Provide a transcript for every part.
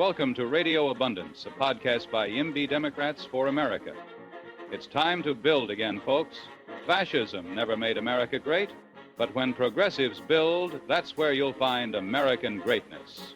welcome to Radio Abundance, a podcast by YIMBY Democrats for America. It's time to build again, folks. Fascism never made America great, but when progressives build, that's where you'll find American greatness.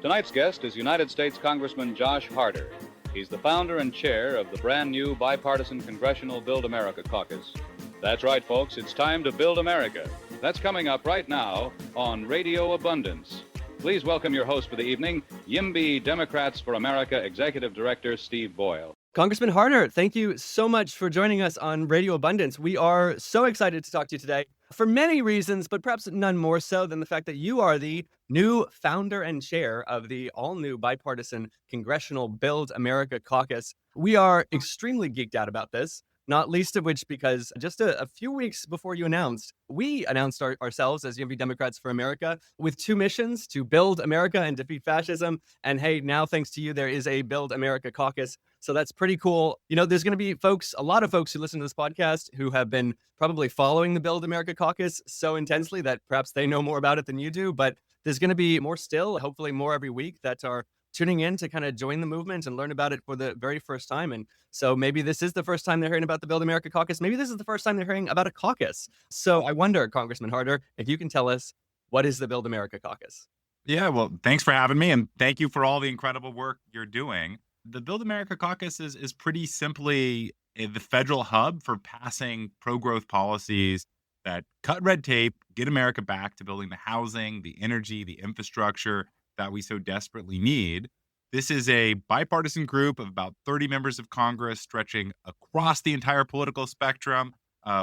Tonight's guest is United States Congressman Josh Harder. He's the founder and chair of the brand new bipartisan Congressional Build America Caucus. That's right, folks, it's time to build America. That's coming up right now on Radio Abundance. Please welcome your host for the evening, YIMBY Democrats for America Executive Director Steve Boyle. Congressman Harder, thank you so much for joining us on Radio Abundance. We are so excited to talk to you today for many reasons, but perhaps none more so than the fact that you are the new founder and chair of the all-new bipartisan Congressional Build America Caucus. We are extremely geeked out about this, not least of which because just a few weeks before you announced, we announced ourselves as YIMBY Democrats for America with two missions: to build America and defeat fascism. And hey, now thanks to you, there is a Build America Caucus. So that's pretty cool. You know, there's going to be a lot of folks who listen to this podcast who have been probably following the Build America Caucus so intensely that perhaps they know more about it than you do. But there's going to be more still, hopefully more every week, that are tuning in to kind of join the movement and learn about it for the very first time. And so maybe this is the first time they're hearing about the Build America Caucus. Maybe this is the first time they're hearing about a caucus. So I wonder, Congressman Harder, if you can tell us, what is the Build America Caucus? Yeah, well, thanks for having me, and thank you for all the incredible work you're doing. The Build America Caucus is pretty simply the federal hub for passing pro-growth policies that cut red tape, get America back to building the housing, the energy, the infrastructure that we so desperately need. This is a bipartisan group of about 30 members of Congress stretching across the entire political spectrum.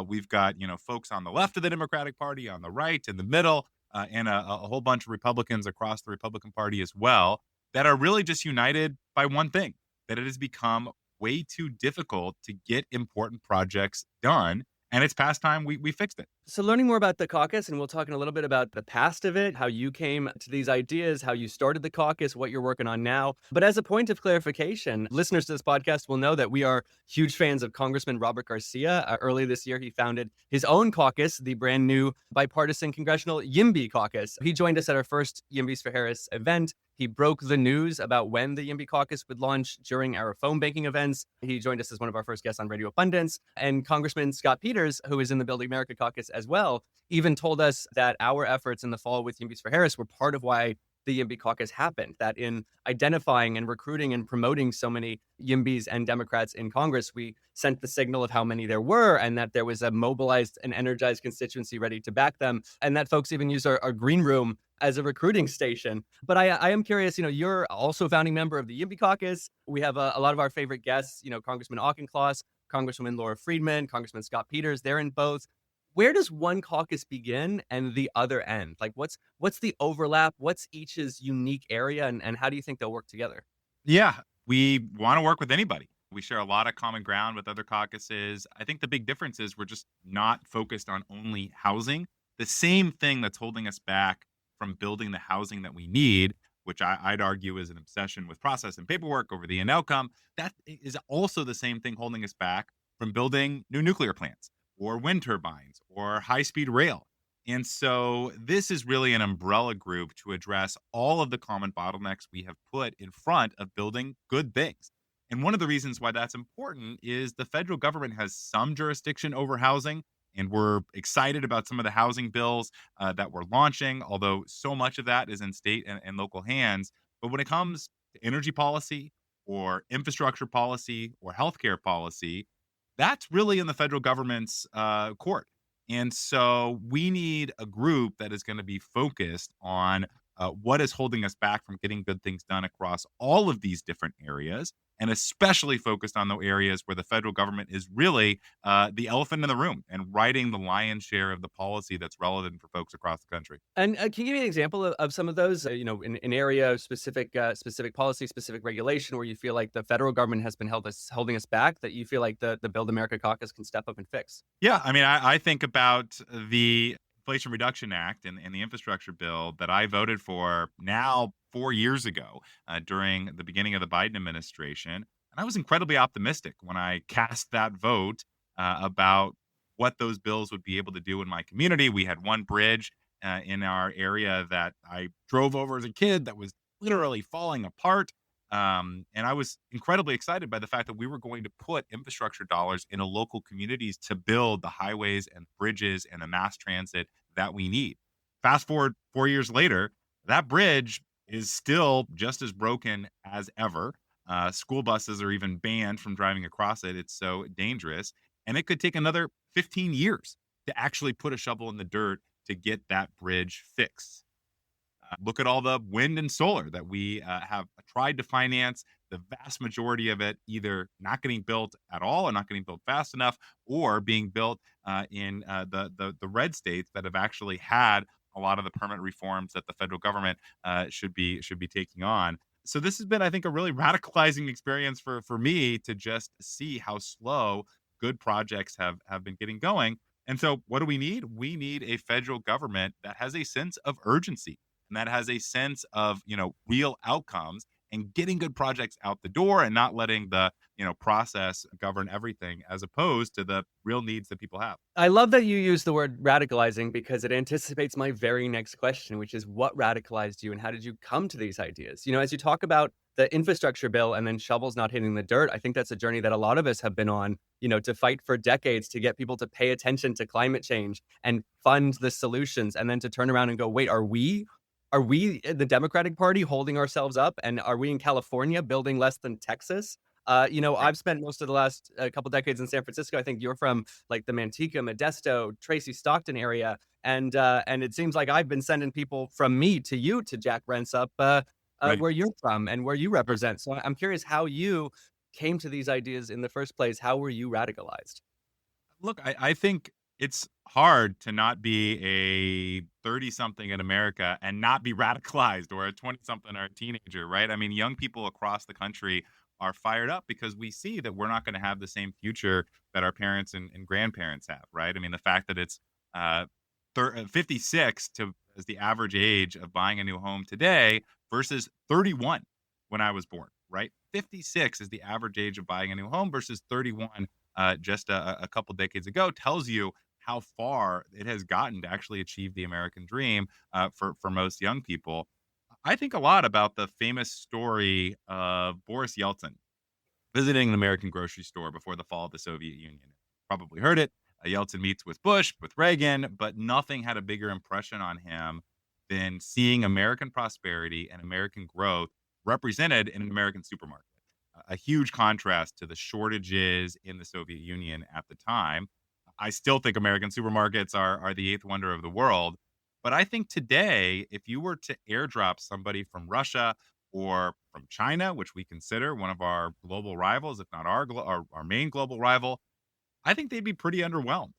We've got, folks on the left of the Democratic Party, on the right, in the middle, and a whole bunch of Republicans across the Republican Party as well, that are really just united by one thing: that it has become way too difficult to get important projects done. And it's past time we fixed it. So learning more about the caucus, and we'll talk in a little bit about the past of it, how you came to these ideas, how you started the caucus, what you're working on now. But as a point of clarification, listeners to this podcast will know that we are huge fans of Congressman Robert Garcia. Early this year, he founded his own caucus, the brand new bipartisan Congressional YIMBY Caucus. He joined us at our first YIMBYs for Harris event. He broke the news about when the YIMBY Caucus would launch during our phone banking events. He joined us as one of our first guests on Radio Abundance. And Congressman Scott Peters, who is in the Building America Caucus as well, even told us that our efforts in the fall with YIMBYs for Harris were part of why the YIMBY Caucus happened, that in identifying and recruiting and promoting so many YIMBYs and Democrats in Congress, we sent the signal of how many there were, and that there was a mobilized and energized constituency ready to back them, and that folks even used our green room as a recruiting station. But I am curious, you're also a founding member of the YIMBY Caucus. We have a lot of our favorite guests, Congressman Auchincloss, Congresswoman Laura Friedman, Congressman Scott Peters. They're in both. Where does one caucus begin and the other end? Like, what's the overlap? What's each's unique area, and how do you think they'll work together? Yeah, we want to work with anybody. We share a lot of common ground with other caucuses. I think the big difference is we're just not focused on only housing. The same thing that's holding us back from building the housing that we need, which I'd argue is an obsession with process and paperwork over the end outcome, that is also the same thing holding us back from building new nuclear plants or wind turbines or high-speed rail. And so this is really an umbrella group to address all of the common bottlenecks we have put in front of building good things. And one of the reasons why that's important is the federal government has some jurisdiction over housing, and we're excited about some of the housing bills that we're launching, although so much of that is in state and local hands. But when it comes to energy policy or infrastructure policy or healthcare policy, that's really in the federal government's court. And so we need a group that is going to be focused on what is holding us back from getting good things done across all of these different areas, and especially focused on the areas where the federal government is really the elephant in the room and writing the lion's share of the policy that's relevant for folks across the country. And can you give me an example of some of those, in area specific policy, specific regulation, where you feel like the federal government has been holding us back, that you feel like the Build America Caucus can step up and fix? Yeah, I mean, I think about the Inflation Reduction Act and the infrastructure bill that I voted for now 4 years ago during the beginning of the Biden administration. And I was incredibly optimistic when I cast that vote about what those bills would be able to do in my community. We had one bridge in our area that I drove over as a kid that was literally falling apart. And I was incredibly excited by the fact that we were going to put infrastructure dollars into local communities to build the highways and bridges and the mass transit that we need. Fast forward 4 years later, that bridge is still just as broken as ever. School buses are even banned from driving across it. It's so dangerous. And it could take another 15 years to actually put a shovel in the dirt to get that bridge fixed. Look at all the wind and solar that we have tried to finance. The vast majority of it either not getting built at all, or not getting built fast enough, or being built in the red states that have actually had a lot of the permit reforms that the federal government should be taking on. So this has been, I think, a really radicalizing experience for me to just see how slow good projects have been getting going. And so, what do we need? We need a federal government that has a sense of urgency and that has a sense of, real outcomes and getting good projects out the door and not letting the, process govern everything as opposed to the real needs that people have. I love that you use the word radicalizing because it anticipates my very next question, which is what radicalized you and how did you come to these ideas? As you talk about the infrastructure bill and then shovels not hitting the dirt, I think that's a journey that a lot of us have been on, to fight for decades to get people to pay attention to climate change and fund the solutions, and then to turn around and go, wait, are we in the Democratic Party holding ourselves up? And are we in California building less than Texas? I've spent most of the last couple decades in San Francisco. I think you're from like the Manteca, Modesto, Tracy, Stockton area. And it seems like I've been sending people from me to you to Jack Rent's Right. where you're from and where you represent. So I'm curious how you came to these ideas in the first place. How were you radicalized? Look, I think it's hard to not be a 30 something in America and not be radicalized, or a 20 something or a teenager, right? I mean, young people across the country are fired up because we see that we're not going to have the same future that our parents and grandparents have, right? I mean, the fact that it's 56 as the average age of buying a new home today versus 31 when I was born, right? 56 is the average age of buying a new home versus 31 just a couple decades ago, tells you how far it has gotten to actually achieve the American dream for most young people. I think a lot about the famous story of Boris Yeltsin visiting an American grocery store before the fall of the Soviet Union. Probably heard it. Yeltsin meets with Bush, with Reagan, but nothing had a bigger impression on him than seeing American prosperity and American growth represented in an American supermarket. A huge contrast to the shortages in the Soviet Union at the time. I still think American supermarkets are the eighth wonder of the world. But I think today, if you were to airdrop somebody from Russia or from China, which we consider one of our global rivals, if not our main global rival, I think they'd be pretty underwhelmed.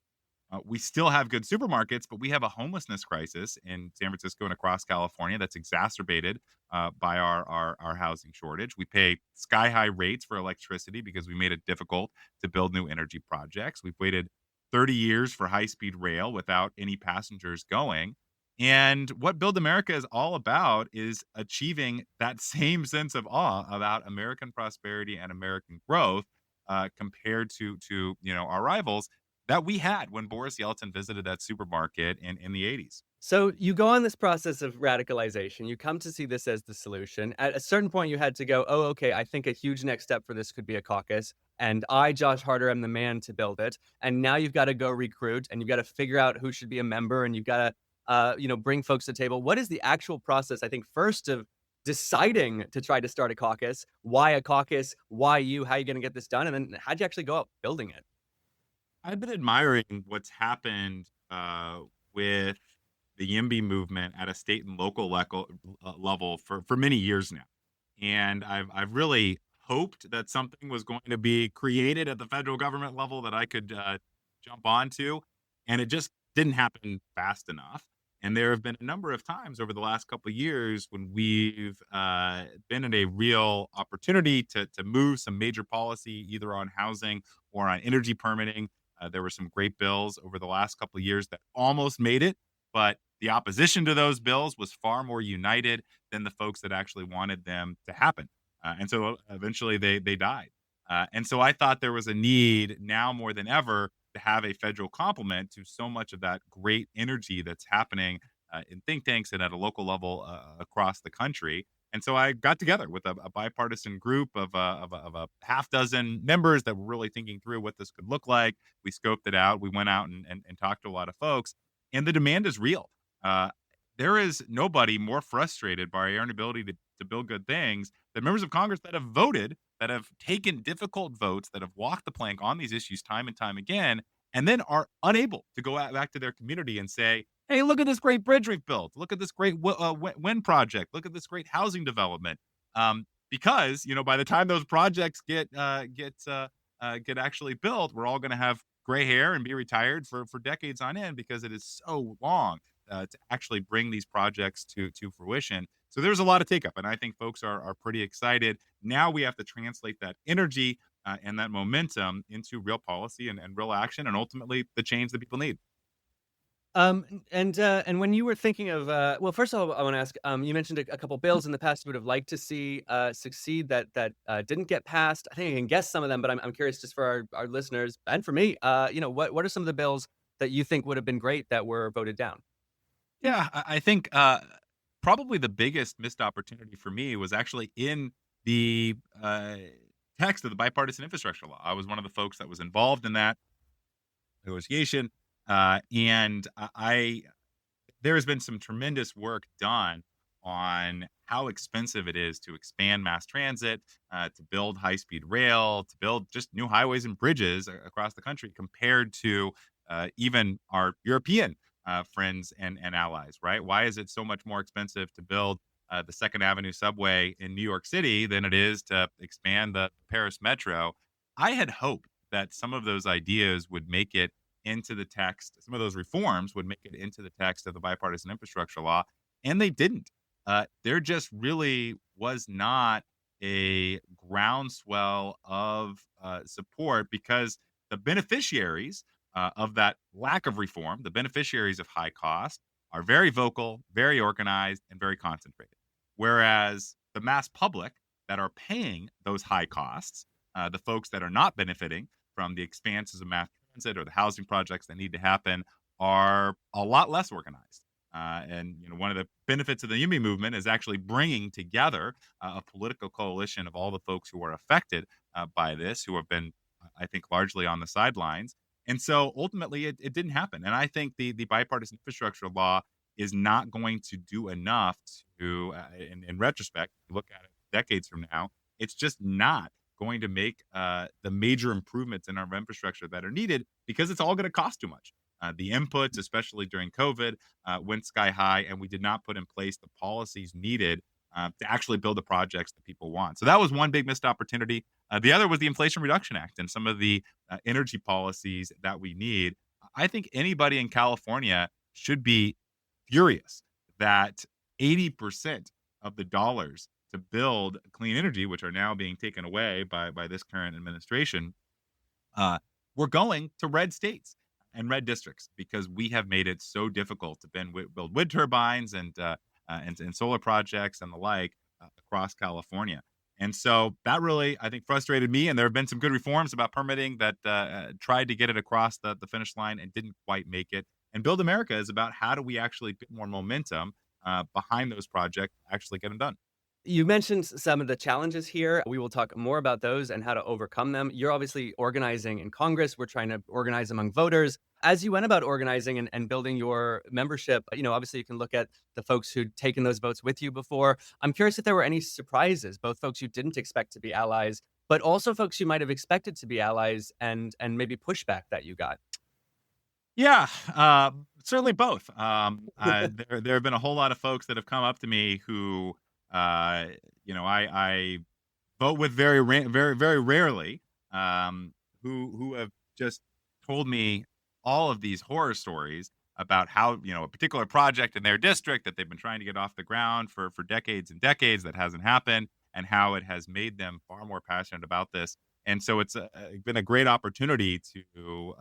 We still have good supermarkets, but we have a homelessness crisis in San Francisco and across California that's exacerbated by our housing shortage. We pay sky high rates for electricity because we made it difficult to build new energy projects. We've waited 30 years for high speed rail without any passengers going. And what Build America is all about is achieving that same sense of awe about American prosperity and American growth compared to our rivals that we had when Boris Yeltsin visited that supermarket in the 80s. So you go on this process of radicalization. You come to see this as the solution. At a certain point, you had to go, oh, okay, I think a huge next step for this could be a caucus. And I, Josh Harder, am the man to build it. And now you've got to go recruit and you've got to figure out who should be a member and you've got to, bring folks to the table. What is the actual process, I think, first of deciding to try to start a caucus? Why a caucus? Why you? How are you going to get this done? And then how'd you actually go out building it? I've been admiring what's happened with the YIMBY movement at a state and local level for many years now. And I've really hoped that something was going to be created at the federal government level that I could jump onto. And it just didn't happen fast enough. And there have been a number of times over the last couple of years when we've been in a real opportunity to move some major policy, either on housing or on energy permitting. There were some great bills over the last couple of years that almost made it, but the opposition to those bills was far more united than the folks that actually wanted them to happen. And so eventually they died. And so I thought there was a need now more than ever to have a federal complement to so much of that great energy that's happening in think tanks and at a local level across the country. And so I got together with a bipartisan group of a half dozen members that were really thinking through what this could look like. We scoped it out. We went out and talked to a lot of folks, and the demand is real. Uh, there is nobody more frustrated by our inability to build good things than members of Congress that have voted, that have taken difficult votes, that have walked the plank on these issues time and time again, and then are unable to go back to their community and say, hey, look at this great bridge we've built. Look at this great wind project. Look at this great housing development. Because by the time those projects get actually built, we're all going to have gray hair and be retired for decades on end, because it is so long to actually bring these projects to fruition. So there's a lot of take up, and I think folks are pretty excited. Now we have to translate that energy and that momentum into real policy and real action, and ultimately the change that people need. And when you were thinking of, well, first of all, I want to ask, you mentioned a couple bills in the past you would have liked to see succeed that didn't get passed. I think I can guess some of them, but I'm curious, just for our listeners and for me, what are some of the bills that you think would have been great that were voted down? Yeah, I think probably the biggest missed opportunity for me was actually in the text of the bipartisan infrastructure law. I was one of the folks that was involved in that negotiation, and there has been some tremendous work done on how expensive it is to expand mass transit, to build high-speed rail, to build just new highways and bridges across the country, compared to even our European friends and allies, right? Why is it so much more expensive to build the Second Avenue subway in New York City than it is to expand the Paris metro? I had hoped that some of those ideas would make it into the text. Some of those reforms would make it into the text of the bipartisan infrastructure law, and they didn't. There just really was not a groundswell of support, because the beneficiaries of that lack of reform, the beneficiaries of high cost, are very vocal, very organized, and very concentrated. Whereas the mass public that are paying those high costs, the folks that are not benefiting from the expanses of mass transit or the housing projects that need to happen, are a lot less organized. And one of the benefits of the YIMBY movement is actually bringing together a political coalition of all the folks who are affected by this, who have been, I think, largely on the sidelines. And so ultimately, it didn't happen. And I think the bipartisan infrastructure law is not going to do enough to, in retrospect, if you look at it decades from now, it's just not going to make the major improvements in our infrastructure that are needed, because it's all going to cost too much. The inputs, especially during COVID, went sky high, and we did not put in place the policies needed to actually build the projects that people want. So that was one big missed opportunity. The other was the Inflation Reduction Act and some of the energy policies that we need. I think anybody in California should be furious that 80% of the dollars to build clean energy, which are now being taken away by this current administration, we're going to red states and red districts, because we have made it so difficult to build wind turbines and solar projects and the like across California. And so that really, I think, frustrated me. And there have been some good reforms about permitting that tried to get it across the finish line and didn't quite make it. And Build America is about how do we actually get more momentum behind those projects, actually get them done. You mentioned some of the challenges here. We will talk more about those and how to overcome them. You're obviously organizing in Congress. We're trying to organize among voters. As you went about organizing and building your membership, obviously you can look at the folks who'd taken those votes with you before. I'm curious if there were any surprises, both folks you didn't expect to be allies, but also folks you might have expected to be allies, and maybe pushback that you got. Yeah, certainly both. There have been a whole lot of folks that have come up to me who, I vote with very, very rarely, who have just told me all of these horror stories about how, a particular project in their district that they've been trying to get off the ground for decades and decades that hasn't happened, and how it has made them far more passionate about this. And so it's been a great opportunity to,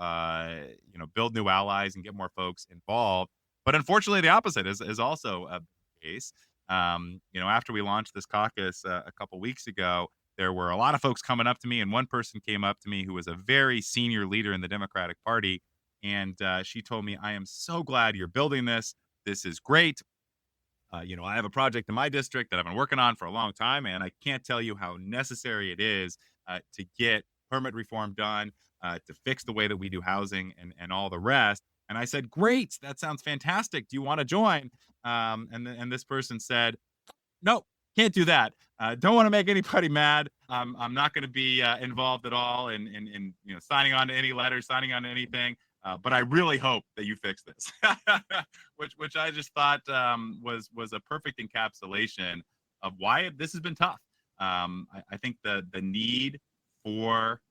build new allies and get more folks involved. But unfortunately, the opposite is also a case. After we launched this caucus a couple weeks ago, there were a lot of folks coming up to me, and one person came up to me who was a very senior leader in the Democratic Party. And she told me, I am so glad you're building this. This is great. I have a project in my district that I've been working on for a long time, and I can't tell you how necessary it is to get permit reform done, to fix the way that we do housing and all the rest. And I said, great, that sounds fantastic. Do you want to join? And this person said, nope, can't do that. Don't want to make anybody mad. I'm not going to be involved at all in signing on to any letters, signing on to anything. But I really hope that you fix this, which I just thought was a perfect encapsulation of why this has been tough. I think the need for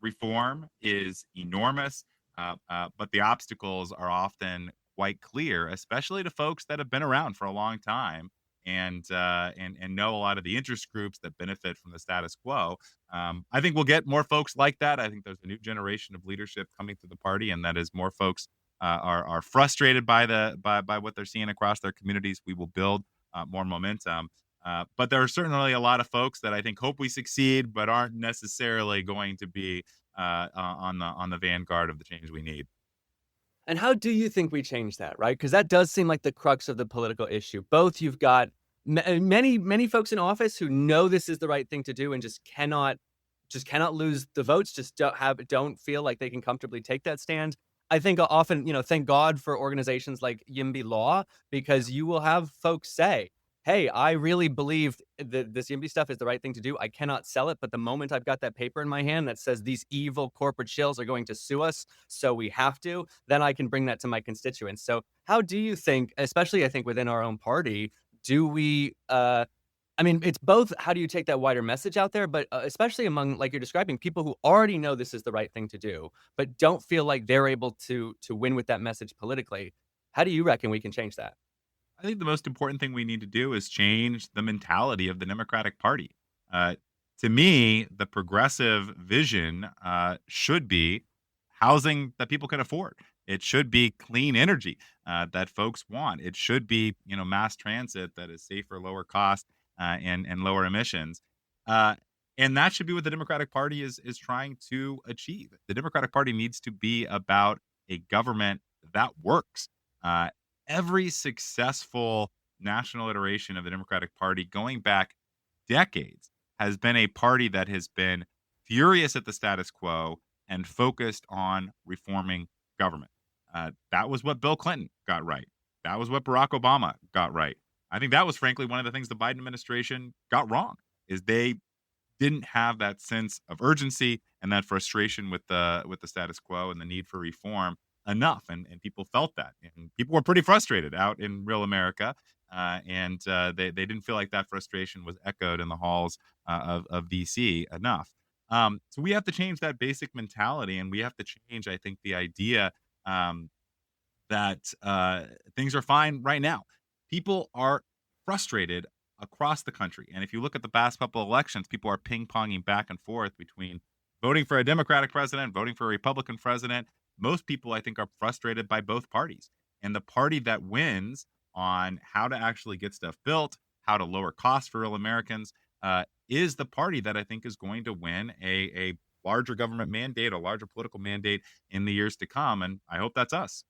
reform is enormous, but the obstacles are often quite clear, especially to folks that have been around for a long time and know a lot of the interest groups that benefit from the status quo. I think we'll get more folks like that. I think there's a new generation of leadership coming to the party, and that is more folks are frustrated by by what they're seeing across their communities. We will build more momentum. But there are certainly a lot of folks that I think hope we succeed, but aren't necessarily going to be on the vanguard of the change we need. And how do you think we change that, right? Because that does seem like the crux of the political issue. Both you've got many folks in office who know this is the right thing to do and just cannot lose the votes, just don't feel like they can comfortably take that stand. I think often, thank God for organizations like YIMBY Law, because you will have folks say, hey, I really believe that this YIMBY stuff is the right thing to do. I cannot sell it, but the moment I've got that paper in my hand that says these evil corporate shills are going to sue us, so we have to, then I can bring that to my constituents. So how do you think, especially I think within our own party, do we, it's both how do you take that wider message out there, but especially among, like you're describing, people who already know this is the right thing to do, but don't feel like they're able to win with that message politically. How do you reckon we can change that? I think the most important thing we need to do is change the mentality of the Democratic Party. Uh, to me, the progressive vision should be housing that people can afford. It should be clean energy that folks want. It should be, mass transit that is safer, lower cost, and lower emissions. Uh, and that should be what the Democratic Party is trying to achieve. The Democratic Party needs to be about a government that works. Uh, every successful national iteration of the Democratic Party going back decades has been a party that has been furious at the status quo and focused on reforming government. That was what Bill Clinton got right. That was what Barack Obama got right. I think that was frankly one of the things the Biden administration got wrong is they didn't have that sense of urgency and that frustration with the status quo and the need for reform enough, and people felt that, and people were pretty frustrated out in real America, and they didn't feel like that frustration was echoed in the halls of DC enough. So we have to change that basic mentality, and we have to change, I think, the idea that things are fine right now. People are frustrated across the country, and if you look at the past couple of elections, people are ping-ponging back and forth between voting for a Democratic president, voting for a Republican president. Most people, I think, are frustrated by both parties. And the party that wins on how to actually get stuff built, how to lower costs for real Americans, is the party that I think is going to win a larger government mandate, a larger political mandate in the years to come. And I hope that's us.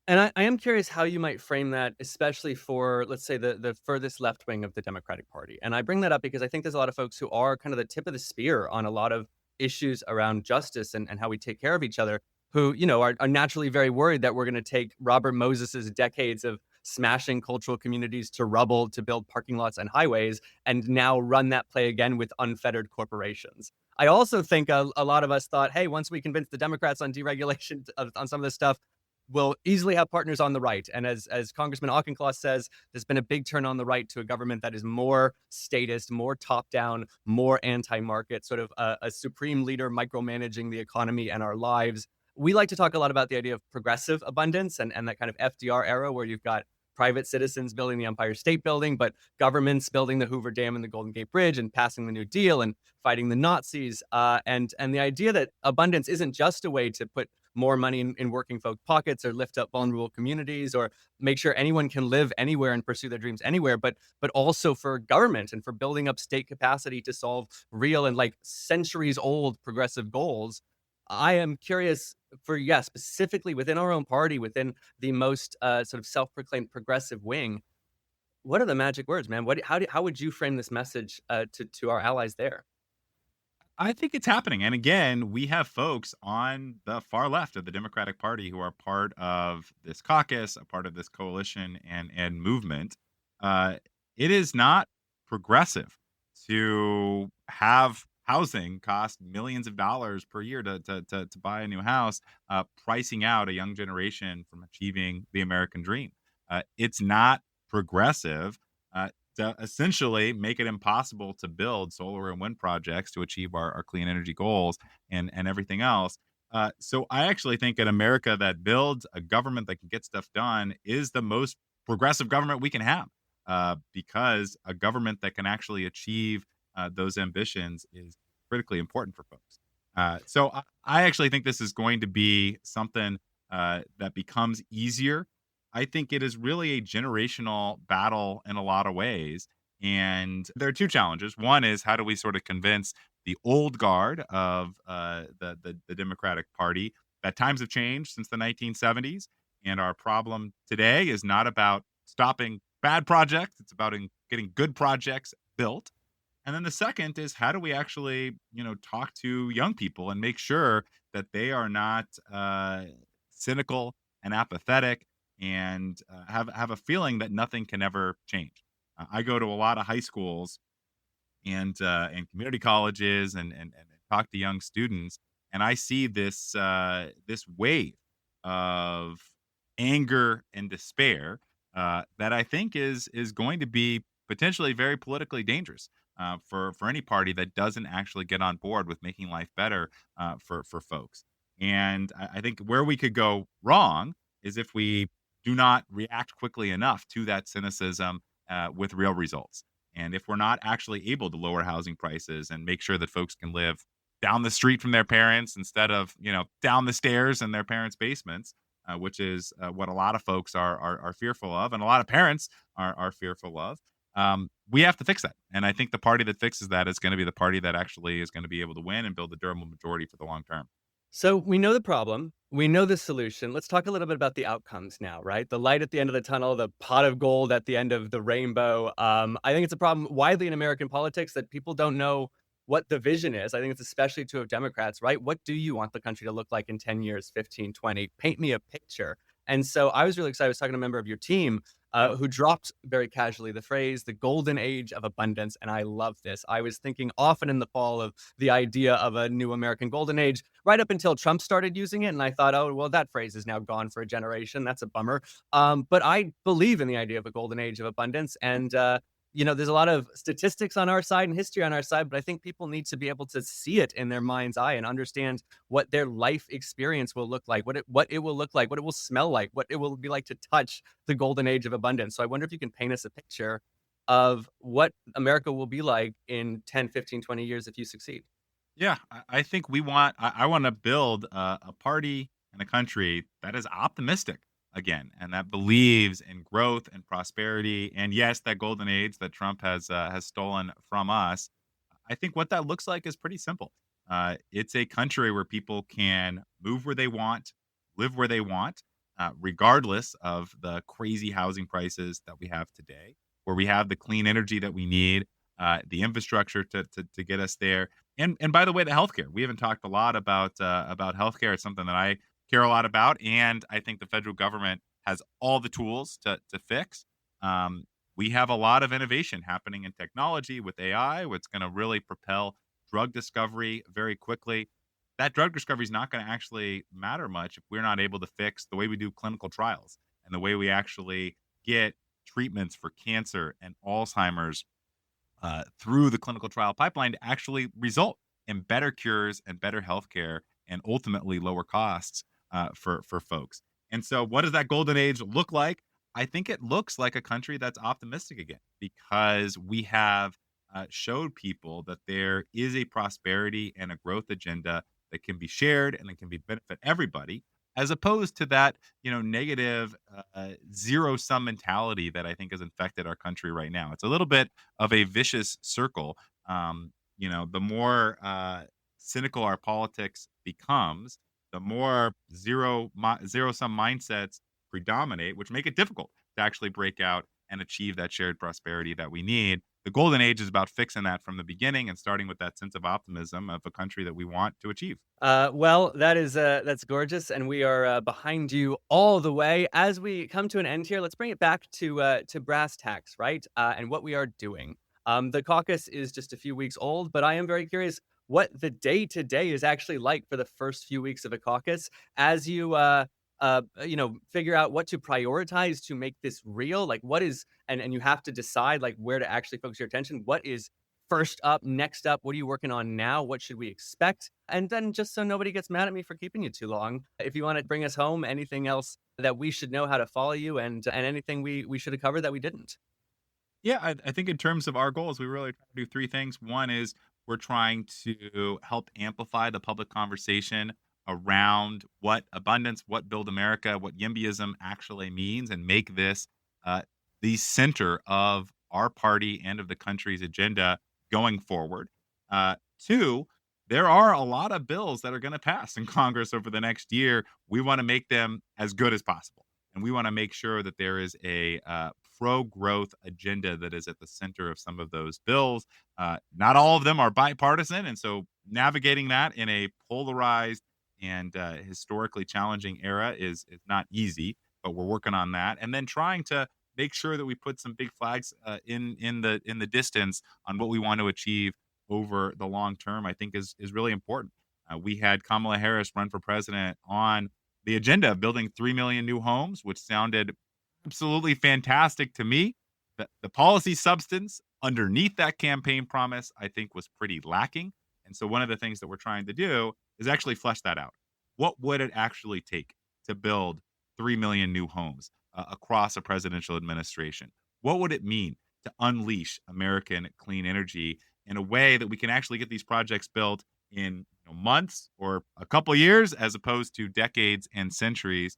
And I am curious how you might frame that, especially for, let's say, the furthest left wing of the Democratic Party. And I bring that up because I think there's a lot of folks who are kind of the tip of the spear on a lot of issues around justice and how we take care of each other, who, are naturally very worried that we're going to take Robert Moses's decades of smashing cultural communities to rubble to build parking lots and highways and now run that play again with unfettered corporations. I also think a lot of us thought, hey, once we convince the Democrats on deregulation on some of this stuff, we'll easily have partners on the right. And as Congressman Auchincloss says, there's been a big turn on the right to a government that is more statist, more top-down, more anti-market, sort of a supreme leader micromanaging the economy and our lives. We like to talk a lot about the idea of progressive abundance and that kind of FDR era where you've got private citizens building the Empire State Building, but governments building the Hoover Dam and the Golden Gate Bridge and passing the New Deal and fighting the Nazis. And the idea that abundance isn't just a way to put more money in working folk pockets or lift up vulnerable communities or make sure anyone can live anywhere and pursue their dreams anywhere, but also for government and for building up state capacity to solve real and like centuries old progressive goals. I am curious for, specifically within our own party, within the most sort of self-proclaimed progressive wing, What are the magic words, man? How would you frame this message to our allies there? I think it's happening. And again, we have folks on the far left of the Democratic Party who are part of this caucus, a part of this coalition and movement. Uh, it is not progressive to have housing cost millions of dollars per year to buy a new house, pricing out a young generation from achieving the American dream. It's not progressive uh, to essentially make it impossible to build solar and wind projects to achieve our clean energy goals and everything else. So I actually think an America that builds a government that can get stuff done is the most progressive government we can have, because a government that can actually achieve those ambitions is critically important for folks. So I actually think this is going to be something that becomes easier. I think it is really a generational battle in a lot of ways. And there are two challenges. One is how do we sort of convince the old guard of the Democratic Party that times have changed since the 1970s, and our problem today is not about stopping bad projects; it's about getting good projects built. And then the second is how do we actually, talk to young people and make sure that they are not cynical and apathetic and have a feeling that nothing can ever change. I go to a lot of high schools and community colleges and talk to young students, and I see this wave of anger and despair that I think is going to be potentially very politically dangerous for any party that doesn't actually get on board with making life better for folks. And I think where we could go wrong is if we do not react quickly enough to that cynicism with real results. And if we're not actually able to lower housing prices and make sure that folks can live down the street from their parents instead of, down the stairs in their parents' basements, which is what a lot of folks are fearful of, and a lot of parents are fearful of. We have to fix that, and I think the party that fixes that is going to be the party that actually is going to be able to win and build a durable majority for the long term. So we know the problem. We know the solution. Let's talk a little bit about the outcomes now, right? The light at the end of the tunnel, the pot of gold at the end of the rainbow. I think it's a problem widely in American politics that people don't know what the vision is. I think it's especially true of Democrats, right? What do you want the country to look like in 10 years, 15, 20? Paint me a picture. And so I was really excited. I was talking to a member of your team who dropped very casually the phrase, the golden age of abundance. And I love this. I was thinking often in the fall of the idea of a new American golden age, right up until Trump started using it. And I thought, oh, well, that phrase is now gone for a generation. That's a bummer. But I believe in the idea of a golden age of abundance. And there's a lot of statistics on our side and history on our side, but I think people need to be able to see it in their mind's eye and understand what their life experience will look like, what it will look like, what it will smell like, what it will be like to touch the golden age of abundance. So I wonder if you can paint us a picture of what America will be like in 10, 15, 20 years if you succeed. Yeah, I think I want to build a party and a country that is optimistic again and that believes in growth and prosperity. And yes, that golden age that Trump has stolen from us. I think what that looks like is pretty simple. It's a country where people can move where they want, live where they want, regardless of the crazy housing prices that we have today, where we have the clean energy that we need, the infrastructure to get us there. And by the way, the healthcare. We haven't talked a lot about healthcare. It's something that I care a lot about, and I think the federal government has all the tools to fix. We have a lot of innovation happening in technology with AI, what's going to really propel drug discovery very quickly. That drug discovery is not going to actually matter much if we're not able to fix the way we do clinical trials and the way we actually get treatments for cancer and Alzheimer's through the clinical trial pipeline to actually result in better cures and better healthcare and ultimately lower costs for folks. And so, what does that golden age look like? I think it looks like a country that's optimistic again because we have showed people that there is a prosperity and a growth agenda that can be shared and that can be benefit everybody, as opposed to that negative zero sum mentality that I think has infected our country right now. It's a little bit of a vicious circle. The more cynical our politics becomes, the more zero sum mindsets predominate, which make it difficult to actually break out and achieve that shared prosperity that we need. The golden age is about fixing that from the beginning and starting with that sense of optimism of a country that we want to achieve. Well, that's gorgeous, and we are behind you all the way. As we come to an end here, let's bring it back to brass tacks, right? And what we are doing. The caucus is just a few weeks old, but I am very curious what the day to day is actually like for the first few weeks of a caucus as you figure out what to prioritize to make this real. Like, what is, and you have to decide like where to actually focus your attention. What is first up, next up? What are you working on now? What should we expect? And then, just so nobody gets mad at me for keeping you too long, if you want to bring us home, anything else that we should know how to follow you, and anything we should have covered that we didn't. Yeah, I think in terms of our goals, we really try to do three things. One is we're trying to help amplify the public conversation around what abundance, what build America, what YIMBYism actually means, and make this the center of our party and of the country's agenda going forward. Two, there are a lot of bills that are going to pass in Congress over the next year. We want to make them as good as possible. And we want to make sure that there is a pro-growth agenda that is at the center of some of those bills. Not all of them are bipartisan, and so navigating that in a polarized and historically challenging era is not easy, but we're working on that. And then trying to make sure that we put some big flags in the distance on what we want to achieve over the long term, I think is really important. We had Kamala Harris run for president on the agenda of building 3 million new homes, which sounded absolutely fantastic to me. The policy substance underneath that campaign promise, I think, was pretty lacking. And so one of the things that we're trying to do is actually flesh that out. What would it actually take to build 3 million new homes across a presidential administration? What would it mean to unleash American clean energy in a way that we can actually get these projects built in months or a couple years as opposed to decades and centuries?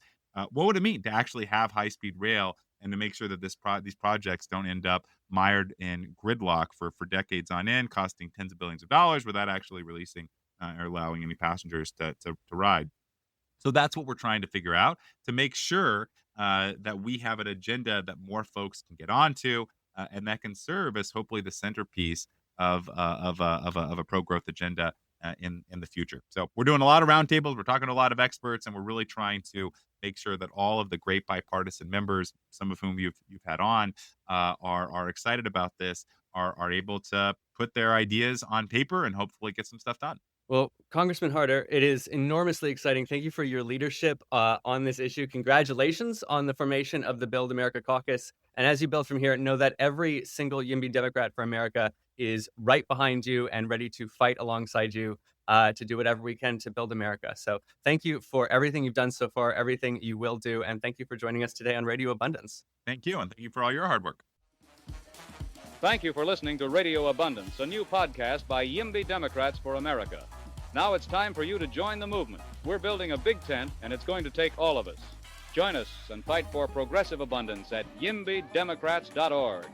What would it mean to actually have high-speed rail and to make sure that these projects don't end up mired in gridlock for decades on end, costing tens of billions of dollars without actually releasing or allowing any passengers to ride? So that's what we're trying to figure out to make sure that we have an agenda that more folks can get onto, and that can serve as hopefully the centerpiece of a pro-growth agenda in the future. So we're doing a lot of roundtables. We're talking to a lot of experts, and we're really trying to make sure that all of the great bipartisan members, some of whom you've had on, are excited about this, are able to put their ideas on paper and hopefully get some stuff done. Well, Congressman Harder, it is enormously exciting. Thank you for your leadership on this issue. Congratulations on the formation of the Build America Caucus. And as you build from here, know that every single YIMBY Democrat for America is right behind you and ready to fight alongside you to do whatever we can to build America. So thank you for everything you've done so far, everything you will do. And thank you for joining us today on Radio Abundance. Thank you. And thank you for all your hard work. Thank you for listening to Radio Abundance, a new podcast by YIMBY Democrats for America. Now it's time for you to join the movement. We're building a big tent, and it's going to take all of us. Join us and fight for progressive abundance at yimbydemocrats.org.